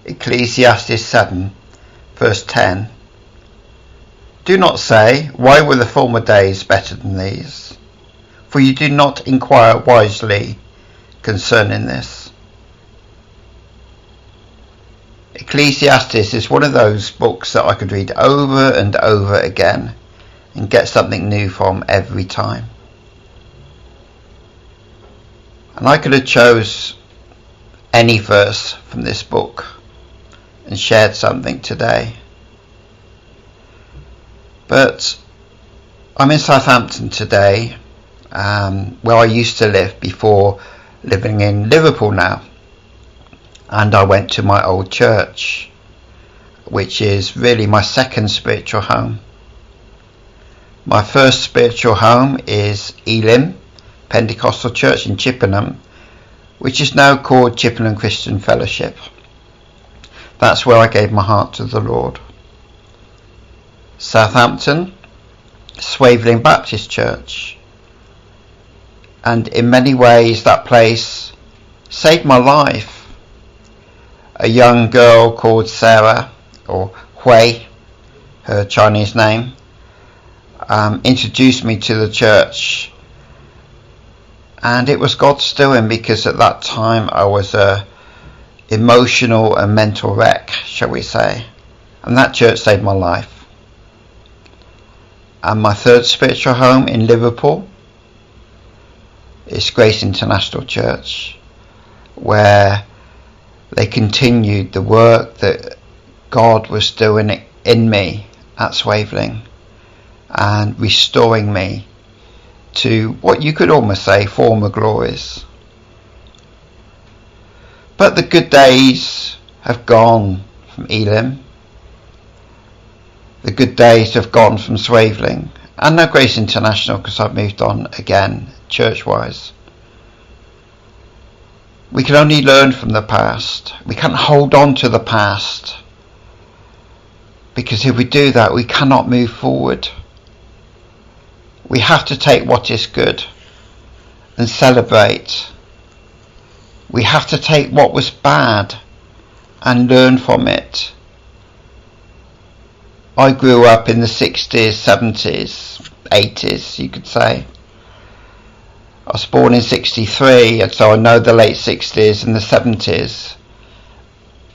Ecclesiastes 7 verse 10. Do not say, why were the former days better than these? For you do not inquire wisely concerning this. Ecclesiastes is one of those books that I could read over and over again and get something new from every time. And I could have chose any verse from this book and shared something today. But I'm in Southampton today, where I used to live before living in Liverpool now. And I went to my old church, which is really my second spiritual home. My first spiritual home is Elim Pentecostal Church in Chippenham, which is now called Chippenham Christian Fellowship. That's where I gave my heart to the Lord. Southampton, Swaveling Baptist Church. And in many ways that place saved my life. A young girl called Sarah, or Hui, her Chinese name, introduced me to the church. And it was God's doing, because at that time I was a emotional and mental wreck, shall we say. And that church saved my life. And my third spiritual home in Liverpool is Grace International Church, where they continued the work that God was doing in me at Swaveling and restoring me to what you could almost say former glories. But the good days have gone from Elim. The good days have gone from Swaveling, and now Grace International, because I've moved on again church-wise. We can only learn from the past. We can't hold on to the past, because if we do that, we cannot move forward. We have to take what is good and celebrate. We have to take what was bad and learn from it. I grew up in the 60s, 70s, 80s, you could say. I was born in 63, and so I know the late 60s and the 70s.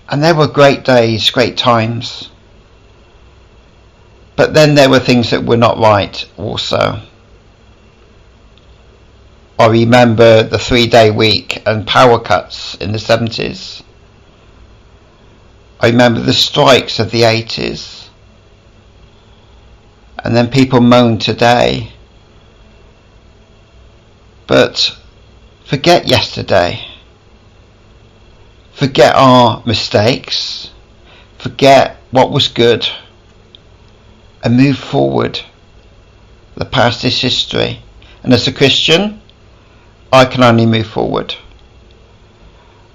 And there were great days, great times. But then there were things that were not right also. I remember the 3-day week and power cuts in the 70s. I remember the strikes of the 80s. And then people moan today. But forget yesterday. Forget our mistakes. Forget what was good. And move forward. The past is history. And as a Christian, I can only move forward.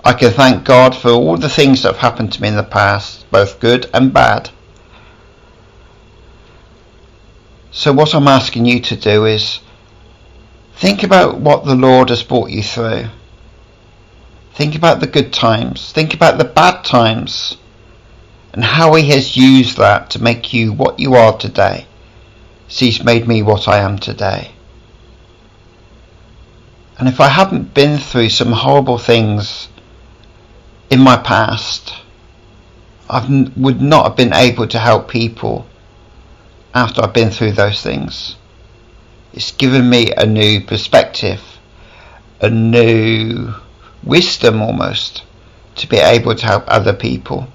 I can thank God for all the things that have happened to me in the past, both good and bad. So what I'm asking you to do is think about what the Lord has brought you through. Think about the good times. Think about the bad times. And how he has used that to make you what you are today. So he's made me what I am today. And if I hadn't been through some horrible things in my past, I would not have been able to help people after I've been through those things. It's given me a new perspective, a new wisdom almost, to be able to help other people.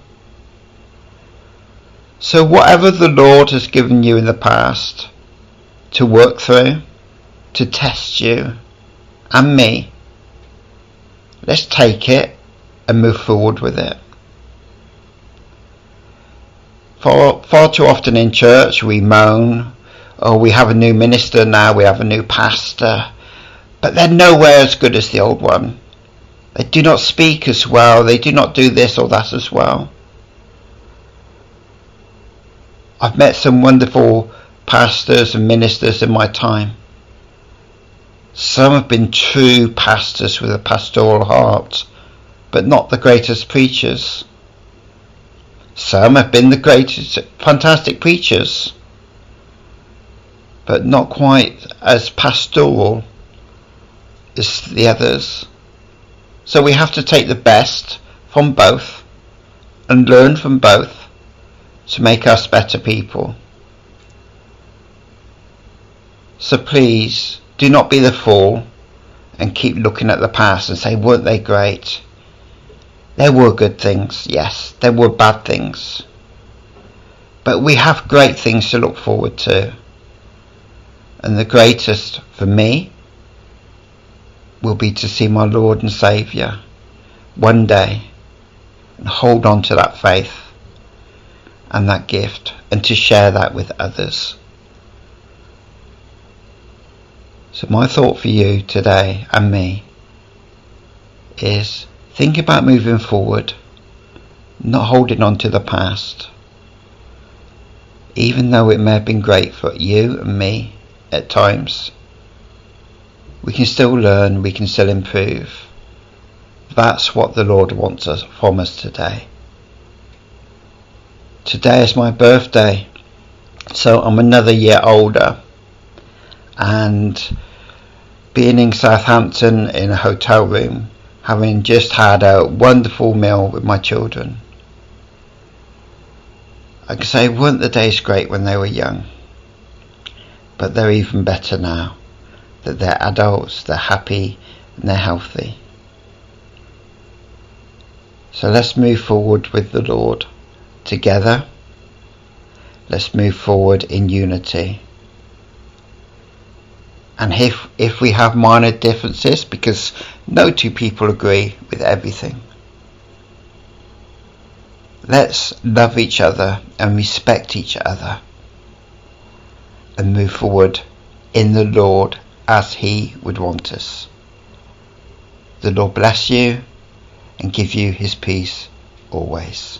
So whatever the Lord has given you in the past to work through, to test you and me, let's take it and move forward with it. Far too often in church we moan, oh, we have a new minister now, we have a new pastor, but they're nowhere as good as the old one. They do not speak as well, they do not do this or that as well. I've met some wonderful pastors and ministers in my time. Some have been true pastors with a pastoral heart, but not the greatest preachers. Some have been the greatest, fantastic preachers, but not quite as pastoral as the others. So we have to take the best from both and learn from both to make us better people. So please do not be the fool and keep looking at the past and say, weren't they great? There were good things, yes, there were bad things, but we have great things to look forward to, and the greatest for me will be to see my Lord and Saviour one day and hold on to that faith and that gift and to share that with others. So my thought for you today and me is think about moving forward, not holding on to the past. Even though it may have been great for you and me at times, we can still learn, we can still improve. That's what the Lord wants from us today. Today is my birthday, so I'm another year older, and being in Southampton in a hotel room, having just had a wonderful meal with my children, I can say, weren't the days great when they were young? But they're even better now that they're adults, they're happy and they're healthy. So let's move forward with the Lord together. Let's move forward in unity. And if we have minor differences, because no two people agree with everything, let's love each other and respect each other and move forward in the Lord as He would want us. The Lord bless you and give you His peace always.